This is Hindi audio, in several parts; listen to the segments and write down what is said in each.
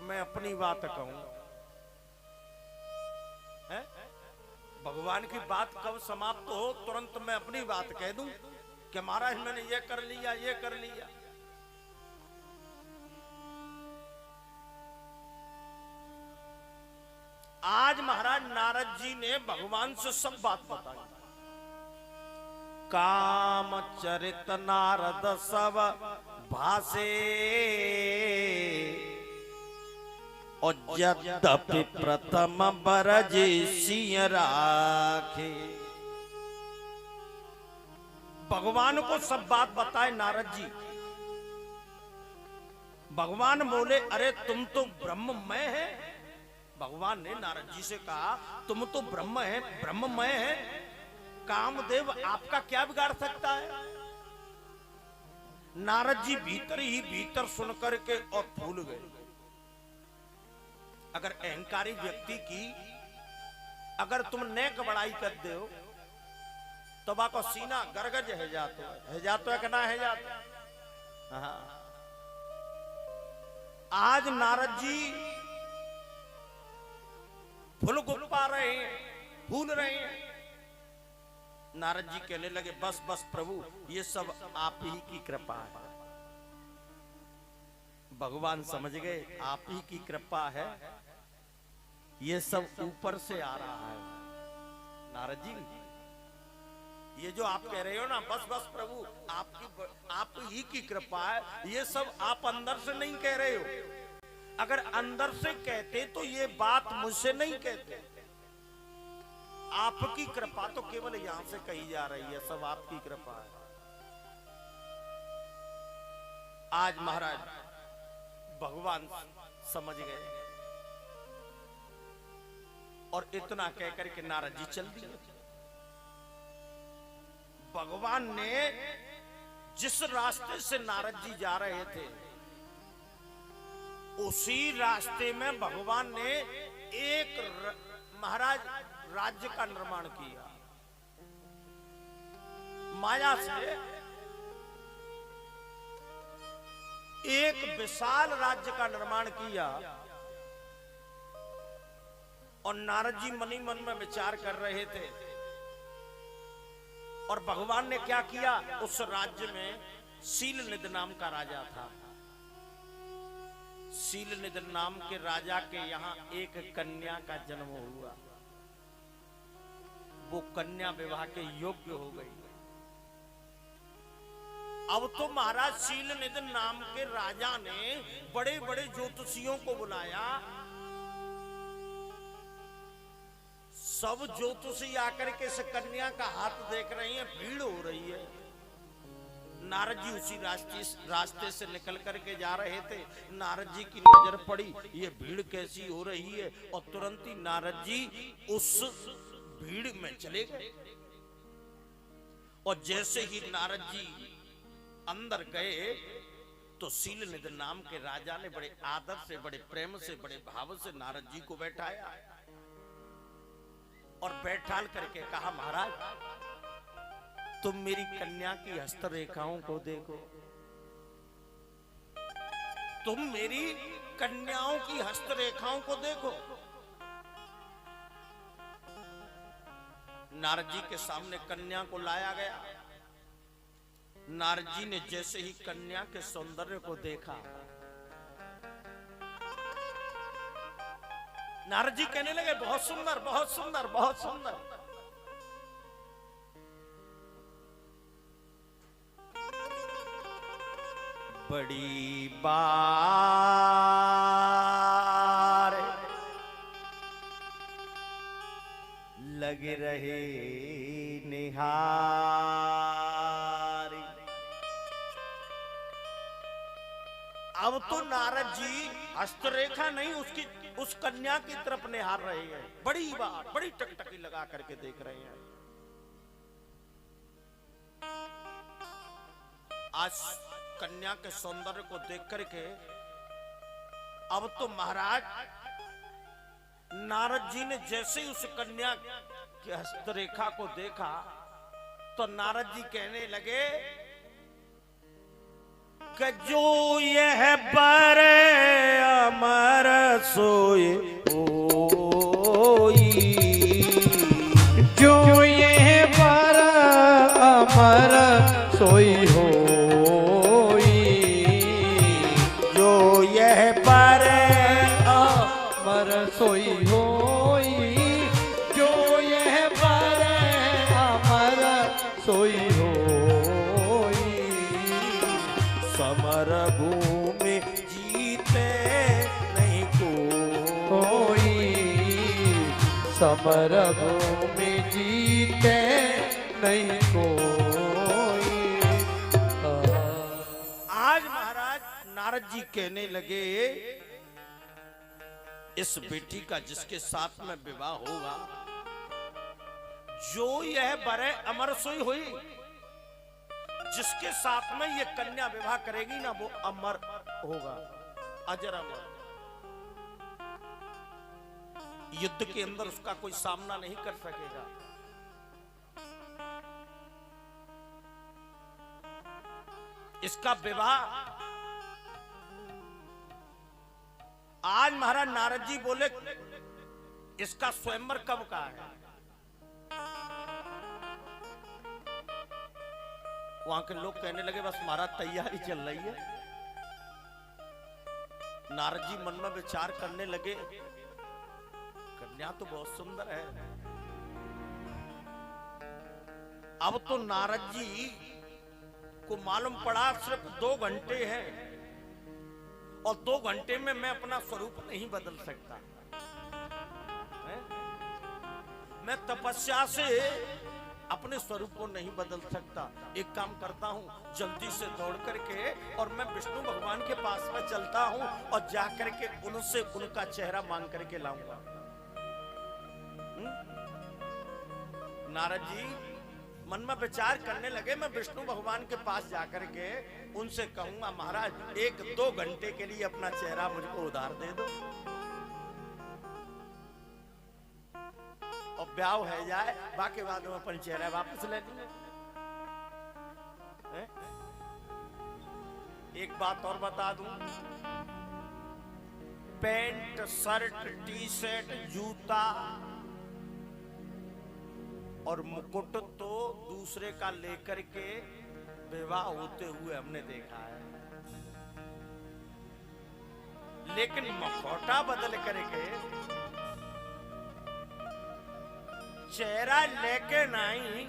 मैं अपनी बात कहूं है? भगवान की बात कब समाप्त हो तुरंत मैं अपनी बात कह दूं कि महाराज मैंने ये कर लिया ये कर लिया। आज महाराज नारद जी ने भगवान से सब बात बताई। काम चरित नारद सब भाषे और यद्यपि प्रथम बरज सिंह राखे। भगवान को सब बात बताए नारद जी। भगवान बोले अरे तुम तो ब्रह्ममय है। भगवान ने नारद जी से कहा तुम तो ब्रह्म है ब्रह्ममय है, कामदेव आपका क्या बिगाड़ सकता है। नारद जी भीतर ही भीतर सुन करके और फूल गए। अगर अहंकारी व्यक्ति की अगर तुम नेक बड़ाई कर दो तो बाको सीना गरगज है जातो है कि ना है जातो। आज नारद जी फूल गुप्पा रहे हैं, फूल रहे हैं। नारद जी कहने लगे बस बस प्रभु ये सब आप ही की कृपा है। भगवान समझ गए आप ही की कृपा है, ये सब ऊपर से आ रहा है। नारद जी ये जो आप कह रहे हो ना बस बस प्रभु आप ही की कृपा है, ये सब आप अंदर से नहीं कह रहे हो। अगर अंदर से कहते तो ये बात मुझसे नहीं कहते। आपकी कृपा तो केवल यहां से कही जा रही है, सब आपकी कृपा है। आज महाराज भगवान समझ गए और इतना कहकर के नारद जी चल दिए। भगवान ने जिस रास्ते से नारद जी जा रहे थे उसी रास्ते में भगवान ने एक महाराज राज्य का निर्माण किया। माया से एक विशाल राज्य का निर्माण किया और नारद जी मनी मन में विचार कर रहे थे और भगवान ने क्या किया, उस राज्य में शीलनिधि नाम का राजा था। शीलनिधि नाम के राजा के यहाँ एक कन्या का जन्म हुआ। वो कन्या विवाह के योग्य हो गई। अब तो महाराज शीलनिधि नाम के राजा ने बड़े बड़े ज्योतिषियों को बुलाया। सब ज्योतिषी आकर के इस कन्या का हाथ देख रहे हैं, भीड़ हो रही है। नारद जी उसी रास्ते से निकल करके जा रहे थे। नारद जी की नजर पड़ी ये भीड़ कैसी हो रही है और तुरंत ही नारद जी उस भीड़ में चले गए। और जैसे ही नारद जी अंदर गए तो शीलनिधि नाम के राजा ने बड़े आदर से, बड़े प्रेम से, बड़े भाव से नारद जी को बैठाया और बैठाल करके कहा महाराज तुम मेरी कन्या की हस्तरेखाओं को देखो, तुम मेरी कन्याओं की हस्तरेखाओं को देखो। नारद जी के सामने कन्या को लाया गया। नारद जी ने जैसे ही कन्या के सौंदर्य को देखा, नारद जी कहने लगे बहुत सुंदर बहुत सुंदर बहुत सुंदर। बड़ी बार लग रहे निहारी। अब तो नारद जी हस्तरेखा नहीं उस कन्या की तरफ निहार रहे हैं। बड़ी बार बड़ी टकटकी लगा करके देख रहे हैं। आज कन्या के सौंदर्य को देख करके अब तो महाराज नारद जी ने जैसे ही उस कन्या की हस्तरेखा को देखा तो नारद जी कहने लगे कि जो यह बर अमर सोए होई। जो ये पर अमर सोई होई। जो यह पर अमर सोई होई। जो यह पर अमर सोई होई। समर भूमि जीते नहीं कोई। समर भूमि जीते नहीं कोई। आज महाराज नारद जी कहने लगे इस बेटी का जिसके साथ में विवाह होगा, जो यह बरे अमर सोई हुई, जिसके साथ में ये कन्या विवाह करेगी ना वो अमर होगा, अजर अमर। युद्ध के अंदर उसका कोई सामना नहीं कर सकेगा। इसका विवाह आज महाराज नारद जी बोले इसका स्वयंवर कब का है? वहां के लोग कहने लगे बस महाराज तैयारी चल रही है। नारद जी मन में विचार करने लगे कन्या तो बहुत सुंदर है। अब तो नारद जी को मालूम पड़ा सिर्फ 2 घंटे हैं और 2 घंटे में मैं अपना स्वरूप नहीं बदल सकता। मैं तपस्या से अपने स्वरूप को नहीं बदल सकता। एक काम करता हूं, जल्दी से दौड़ करके और मैं विष्णु भगवान के पास में चलता हूं और जा करके उनसे उनका चेहरा मांग करके लाऊंगा। नारद जी मन में विचार करने लगे मैं विष्णु भगवान के पास जाकर के उनसे कहूंगा महाराज 1-2 घंटे के लिए अपना चेहरा मुझको उधार दे दो और ब्याह हो जाए, बाकी बाद में अपन चेहरा वापस ले लेंगे। एक बात और बता दूं, पैंट शर्ट टी शर्ट जूता और मुकुट तो दूसरे का लेकर के विवाह होते हुए हमने देखा है, लेकिन मुखौटा बदल करके चेहरा लेके नहीं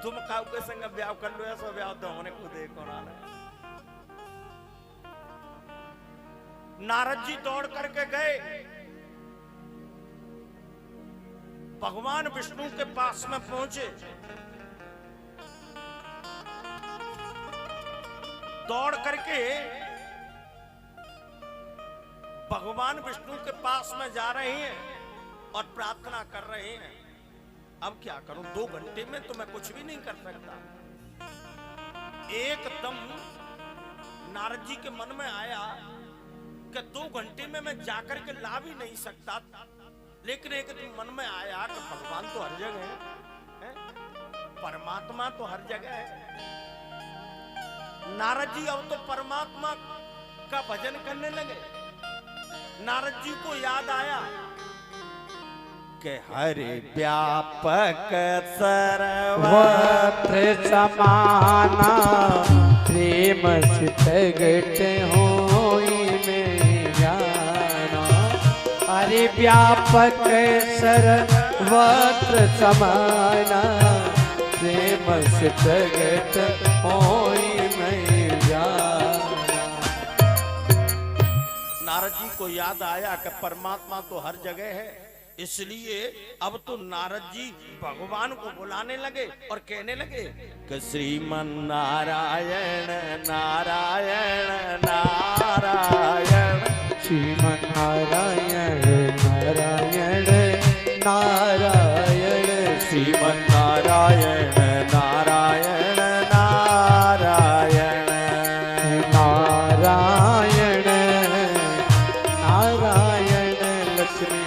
तुम काउ के संग ब्याह कर लो, ऐसा ब्याह तो हमने खुद देखो ना। नारद जी दौड़ करके गए, भगवान विष्णु के पास में पहुंचे, दौड़ करके भगवान विष्णु के पास में जा रहे हैं और प्रार्थना कर रहे हैं। अब क्या करूं, 2 घंटे में तो मैं कुछ भी नहीं कर सकता। एकदम नारद जी के मन में आया कि 2 घंटे में मैं जाकर के ला भी नहीं सकता, लेकिन एक मन में आया कि भगवान तो हर जगह है, परमात्मा तो हर जगह है। नारद जी अब तो परमात्मा का भजन करने लगे। नारद जी को याद आया कि हरि व्यापक सर्वत्र समाना प्रेम सितगट होई में जाना। हरि व्यापक सर्वत्र समाना प्रेम सितगट होई में जाना। नारद जी को याद आया कि परमात्मा तो हर जगह है, इसलिए अब तो नारद जी भगवान को बुलाने लगे और कहने लगे कि श्रीमन नारायण नारायण नारायण, श्रीमन नारायण नारायण नारायण, श्रीमन नारायण नारायण नारायण, नारायण नारायण लक्ष्मी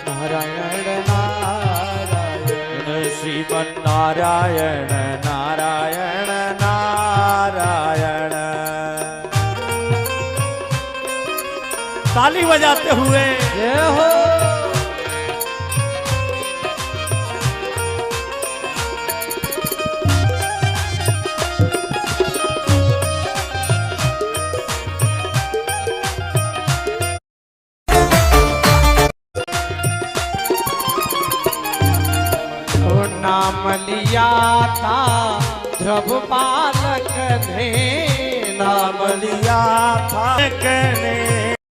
नारायण नारायण, श्रीमन नारायण नारायण नारायण। ताली बजाते हुए जय हो। ओ नाम लिया था ध्रुव पालक ने, नाम लिया था कहने